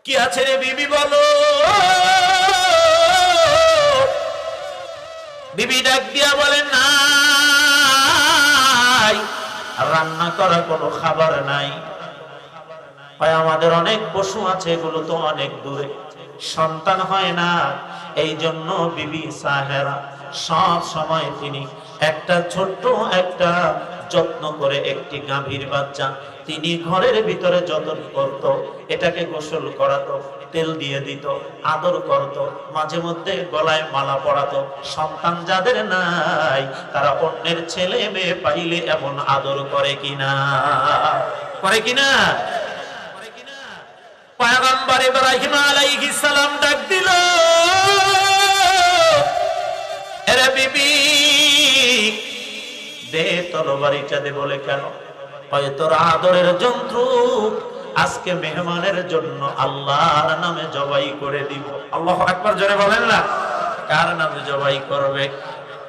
কি আছে রে বিবি বলো। বিবি ডাক দিয়া বলে নাই, রান্না করা কোনো খাবার নাই। আমাদের অনেক পশু আছে, এগুলো তো অনেক দূরে, সন্তান হয় না। এই জন্য বিবি সাহেরা সব সময় তিনি একটা ছোট্ট একটা যত্ন করে একটি গাভীর বাচ্চা তিনি ঘরের ভিতরে যত্ন করত, এটাকে গোসল করাতো, তেল দিয়ে দিত, আদর করত, মাঝে মধ্যে গলায় মালা পরাতো। সন্তান যাদের নাই তারা অন্যের ছেলে মেয়ে পাইলে এমন আদর করে কিনা, করে কিনা? পয়গম্বর ইব্রাহিম আলাইহিস সালাম ডাক দিল, আরে বিবি দে তরবারিটা দে। বলে কেন? কয় তোর আদরের যন্ত্র আজকে মেহমানের জন্য আল্লাহর নামে জবাই করে দিব। আল্লাহু আকবার, জোরে বলেন না। কার নামে জবাই করবে?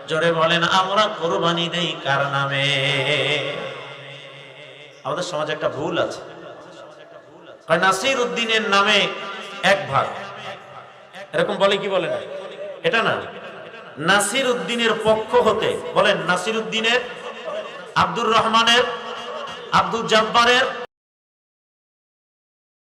জোরে বলেন, আমরা কুরবানি দেই কার নামে? আমাদের সমাজে একটা ভুল আছে, নাসির উদ্দিনের নামে এক ভাগ, এরকম বলে কি বলে না? এটা না, নাসির উদ্দিনের পক্ষ হতে বলেন নাসির উদ্দিনের, আব্দুর রহমানের, আব্দুল জব্বারের,